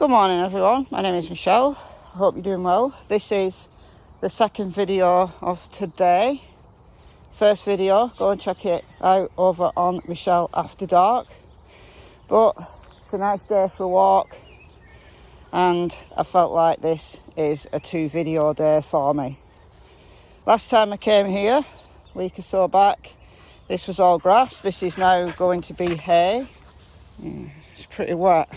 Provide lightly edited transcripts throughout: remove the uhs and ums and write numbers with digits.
Good morning everyone, my name is Michelle. I hope you're doing well. This is the second video of today. First video, go and check it out over on MichelleAfterDark. But it's a nice day for a walk and I felt like this is a 2-video day for me. Last time I came here, a week or so back, this was all grass. This is now going to be hay. It's pretty wet.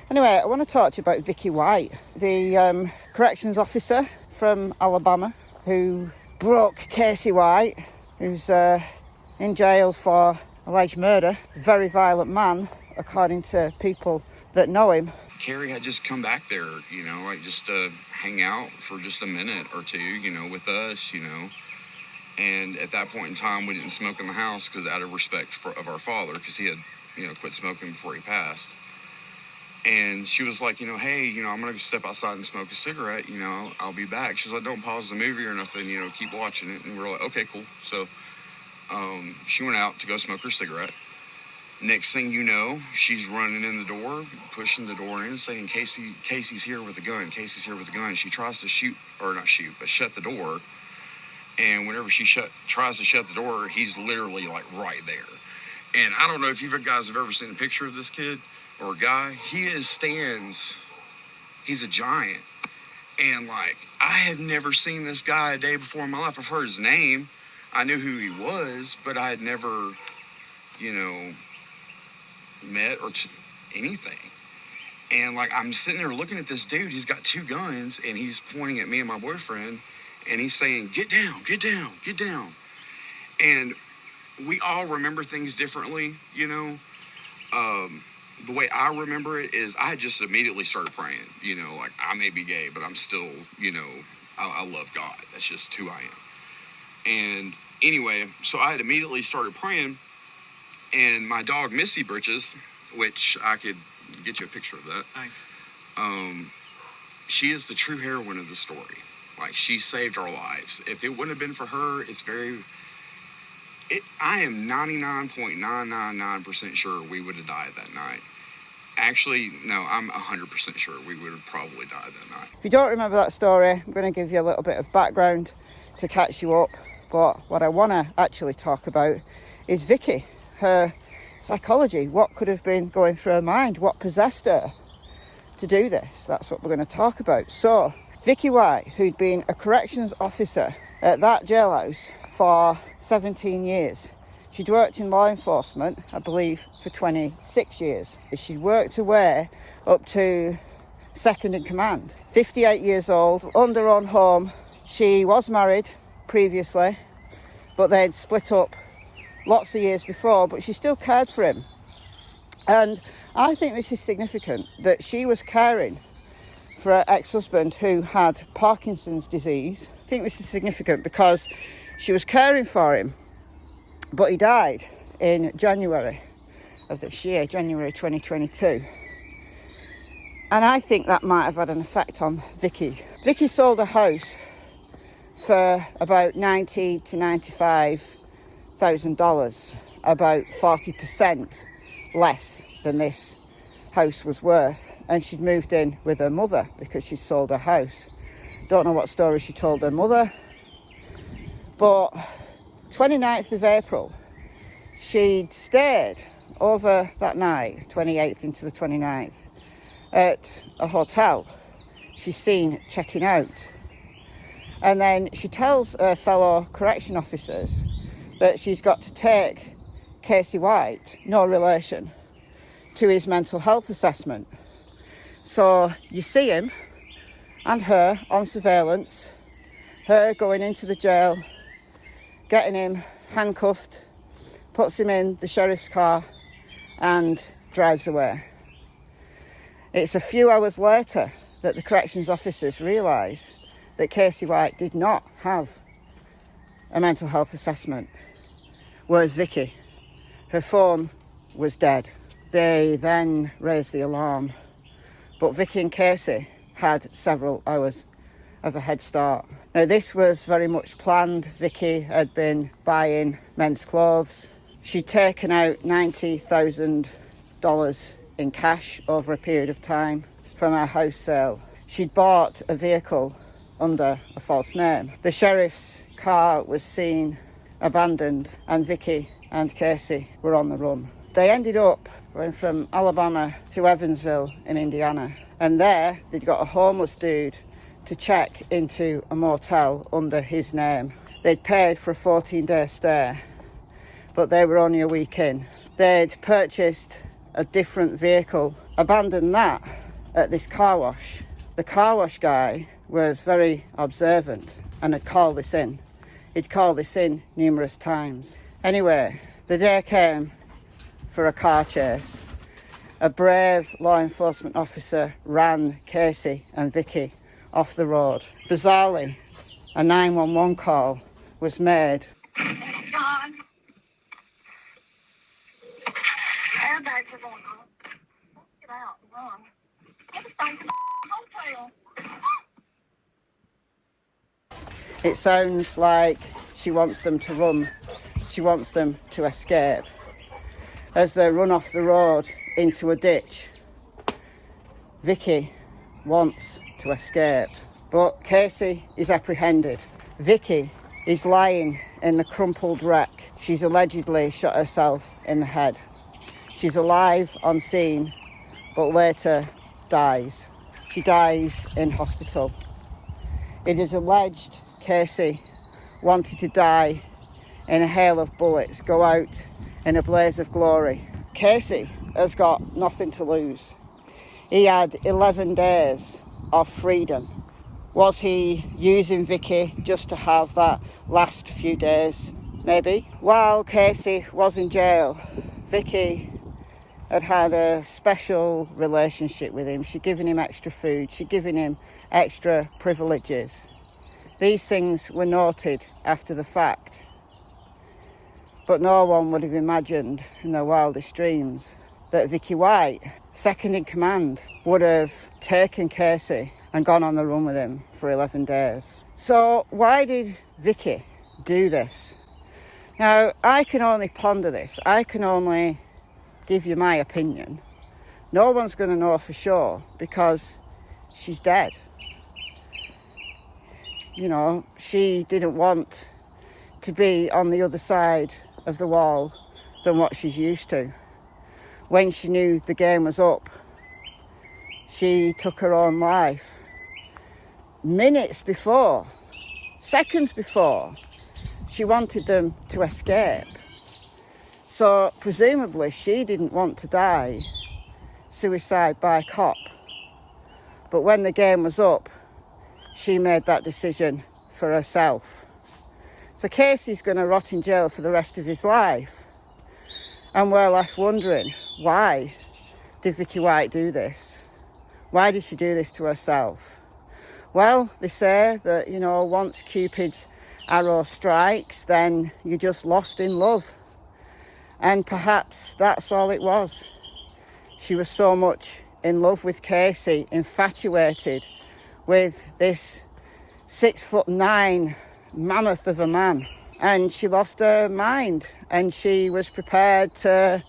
Anyway, I want to talk to you about Vicky White, the corrections officer from Alabama who broke Casey White, who's in jail for alleged murder. A very violent man, according to people that know him. Carrie had just come back there, like just to hang out for just a minute or two, with us, And at that point in time, we didn't smoke in the house because out of respect of our father, because he had, quit smoking before he passed. And she was like, hey, I'm going to step outside and smoke a cigarette, I'll be back. She was like, don't pause the movie or nothing, keep watching it. And we were like, okay, cool. So she went out to go smoke her cigarette. Next thing you know, she's running in the door, pushing the door in, saying, Casey's here with a gun. Casey's here with a gun. She tries to shut the door. And whenever she tries to shut the door, he's literally like right there. And I don't know if you guys have ever seen a picture of this kid or a guy. He's a giant. And like, I had never seen this guy a day before in my life. I've heard his name. I knew who he was, but I had never, met or anything. And like, I'm sitting there looking at this dude. He's got 2 guns and he's pointing at me and my boyfriend and he's saying, get down, get down, get down. And we all remember things differently, the way I remember it is I just immediately started praying, like I may be gay, but I'm still, I love God. That's just who I am. And anyway, so I had immediately started praying. And my dog, Missy Britches, which I could get you a picture of that. Thanks. She is the true heroine of the story. Like, she saved our lives. If it wouldn't have been for her, I am 99.999% sure we would have died that night. Actually, no, I'm 100% sure we would have probably died that night. If you don't remember that story, I'm going to give you a little bit of background to catch you up. But what I want to actually talk about is Vicky. Her psychology, what could have been going through her mind, what possessed her to do this. That's what we're going to talk about. So, Vicky White, who'd been a corrections officer at that jailhouse for 17 years. She'd worked in law enforcement, I believe, for 26 years. She'd worked her way up to second in command. 58 years old, owned her own home. She was married previously, but they'd split up lots of years before, but she still cared for him. And I think this is significant, that she was caring for her ex-husband who had Parkinson's disease. I think this is significant because she was caring for him, but he died in January of this year, January 2022. And I think that might have had an effect on Vicky. Vicky sold her house for about $90,000 to $95,000, about 40% less than this house was worth, and she'd moved in with her mother because she'd sold her house. Don't know what story she told her mother, but 29th of April she'd stayed over that night, 28th into the 29th, at a hotel she's seen checking out. And then she tells her fellow correction officers that she's got to take Casey White, no relation, to his mental health assessment. So you see him and her on surveillance, her going into the jail, getting him handcuffed, puts him in the sheriff's car and drives away. It's a few hours later that the corrections officers realise that Casey White did not have a mental health assessment, whereas Vicky, her phone was dead. They then raised the alarm, but Vicky and Casey had several hours of a head start. Now, this was very much planned. Vicky had been buying men's clothes. She'd taken out $90,000 in cash over a period of time. from our house sale. She'd bought a vehicle under a false name. The sheriff's car was seen abandoned, and Vicky and Casey were on the run. They ended up going from Alabama to Evansville in Indiana, and there they'd got a homeless dude to check into a motel under his name. They'd paid for a 14-day stay, but they were only a week in. They'd purchased a different vehicle, abandoned that at this car wash. The car wash guy was very observant and had called this in. He'd called this in numerous times. Anyway, the day came for a car chase. A brave law enforcement officer ran Casey and Vicky off the road. Bizarrely, a 911 call was made. John. Airbags are going on. Let's get out and run. Get us back to the hotel. It sounds like she wants them to run. She wants them to escape. As they run off the road into a ditch, Vicky wants to escape, but Casey is apprehended. Vicky is lying in the crumpled wreck. She's allegedly shot herself in the head. She's alive on scene, but later dies. She dies in hospital. It is alleged Casey wanted to die in a hail of bullets, go out in a blaze of glory. Casey has got nothing to lose. He had 11 days of freedom. Was he using Vicky just to have that last few days? Maybe. While Casey was in jail, Vicky had had a special relationship with him. She'd given him extra food. She'd given him extra privileges. These things were noted after the fact, but no one would have imagined in their wildest dreams that Vicky White, second in command, would have taken Casey and gone on the run with him for 11 days. So why did Vicky do this? Now, I can only ponder this. I can only give you my opinion. No one's going to know for sure because she's dead. You know, she didn't want to be on the other side of the wall than what she's used to. When she knew the game was up, she took her own life. Minutes before, seconds before, she wanted them to escape. So presumably she didn't want to die suicide by cop. But when the game was up, she made that decision for herself. So Casey's going to rot in jail for the rest of his life. And we're left wondering, why did Vicky White do this? Why did she do this to herself? Well, they say that, you know, once Cupid's arrow strikes, then you're just lost in love. And perhaps that's all it was. She was so much in love with Casey, infatuated with this 6'9" mammoth of a man, and she lost her mind, and she was prepared to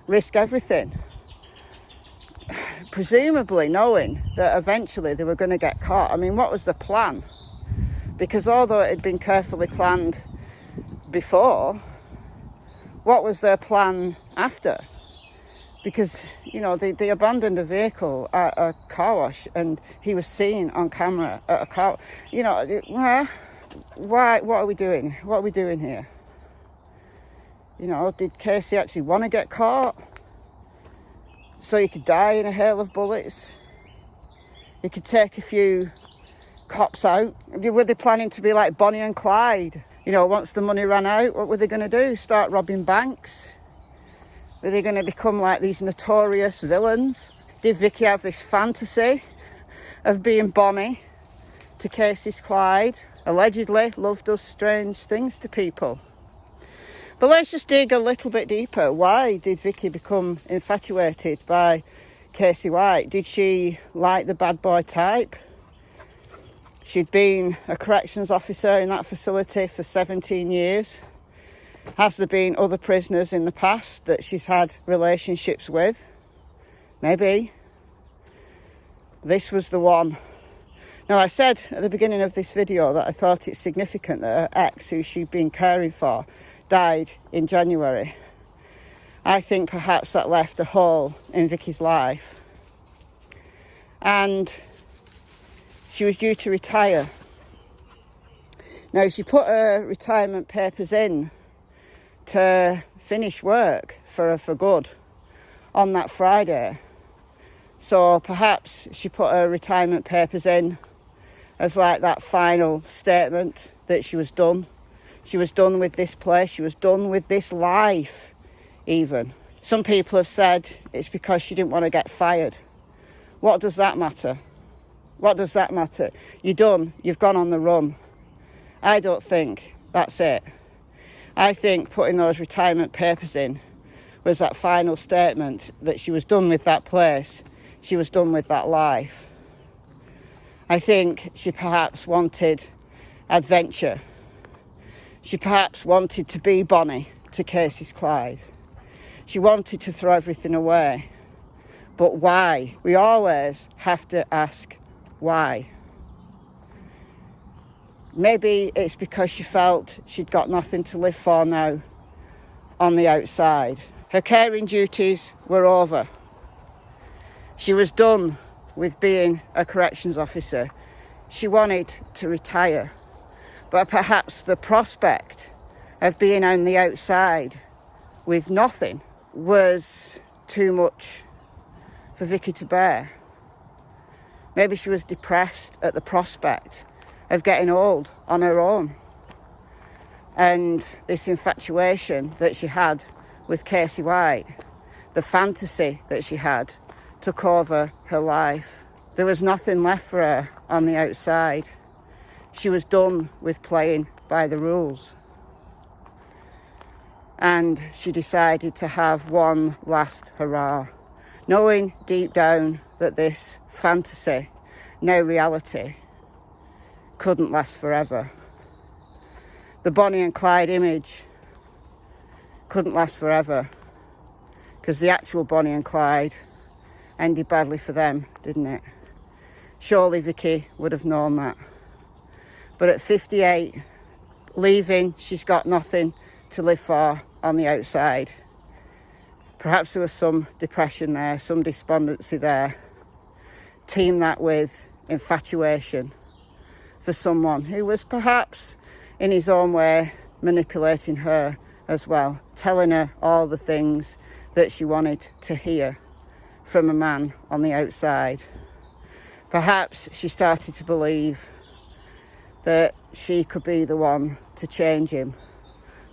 risk everything, presumably knowing that eventually they were going to get caught. I mean, what was the plan? Because although it had been carefully planned before, what was their plan after? Because, you know, they abandoned a vehicle at a car wash and he was seen on camera at a car. You know, why? What are we doing? What are we doing here? You know, did Casey actually want to get caught so he could die in a hail of bullets? He could take a few cops out. Were they planning to be like Bonnie and Clyde? You know, once the money ran out, what were they going to do? Start robbing banks? Were they going to become like these notorious villains? Did Vicky have this fantasy of being Bonnie to Casey's Clyde? Allegedly, love does strange things to people. But let's just dig a little bit deeper. Why did Vicky become infatuated by Casey White? Did she like the bad boy type? She'd been a corrections officer in that facility for 17 years. Has there been other prisoners in the past that she's had relationships with? Maybe. this was the one. Now, I said at the beginning of this video that I thought it's significant that her ex, who she'd been caring for, died in January. I think perhaps that left a hole in Vicky's life. And she was due to retire. Now, she put her retirement papers in to finish work for her for good on that Friday. So perhaps she put her retirement papers in as like that final statement that she was done. She was done with this place. She was done with this life, even. Some people have said it's because she didn't want to get fired. What does that matter? What does that matter? You're done. You've gone on the run. I don't think that's it. I think putting those retirement papers in was that final statement that she was done with that place. She was done with that life. I think she perhaps wanted adventure. She perhaps wanted to be Bonnie to Casey's Clyde. She wanted to throw everything away. But why? We always have to ask why. Maybe it's because she felt she'd got nothing to live for now on the outside. Her caring duties were over. She was done with being a corrections officer. She wanted to retire. But perhaps the prospect of being on the outside with nothing was too much for Vicky to bear. Maybe she was depressed at the prospect of getting old on her own. And this infatuation that she had with Casey White, the fantasy that she had, took over her life. There was nothing left for her on the outside. She was done with playing by the rules. And she decided to have one last hurrah, knowing deep down that this fantasy, now reality, couldn't last forever. The Bonnie and Clyde image couldn't last forever, because the actual Bonnie and Clyde ended badly for them, didn't it? Surely Vicky would have known that. But at 58, leaving, she's got nothing to live for on the outside. Perhaps there was some depression there, some despondency there. Team that with infatuation for someone who was perhaps in his own way manipulating her as well, telling her all the things that she wanted to hear from a man on the outside. Perhaps she started to believe that she could be the one to change him,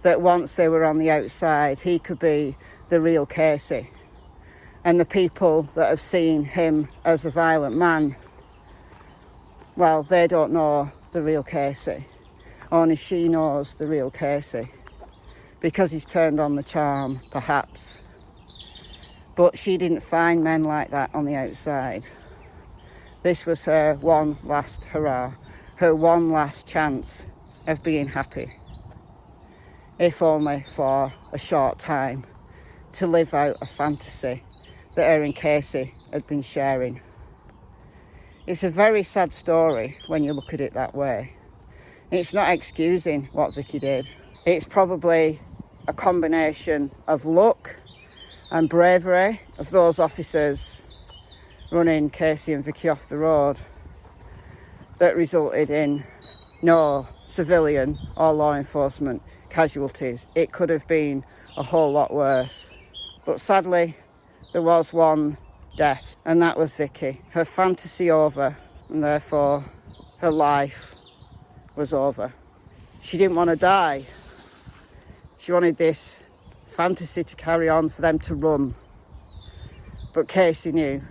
that once they were on the outside, he could be the real Casey. And the people that have seen him as a violent man, well, they don't know the real Casey. Only she knows the real Casey, because he's turned on the charm, perhaps. But she didn't find men like that on the outside. This was her one last hurrah, her one last chance of being happy, if only for a short time, to live out a fantasy that her and Casey had been sharing. It's a very sad story when you look at it that way. It's not excusing what Vicky did. It's probably a combination of luck and bravery of those officers running Casey and Vicky off the road that resulted in no civilian or law enforcement casualties. It could have been a whole lot worse. But sadly, there was one death, and that was Vicky. Her fantasy over, and therefore her life was over. She didn't want to die. She wanted this fantasy to carry on, for them to run. But Casey knew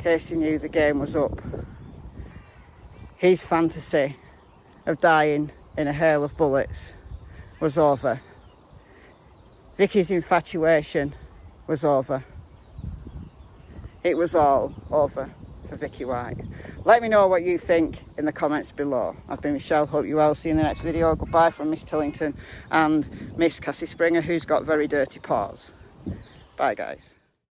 the game was up. His fantasy of dying in a hail of bullets was over. Vicky's infatuation was over. It was all over for Vicky White. Let me know what you think in the comments below. I've been Michelle, hope you well. See you in the next video. Goodbye from Miss Tillington and Miss Cassie Springer, who's got very dirty paws. Bye guys.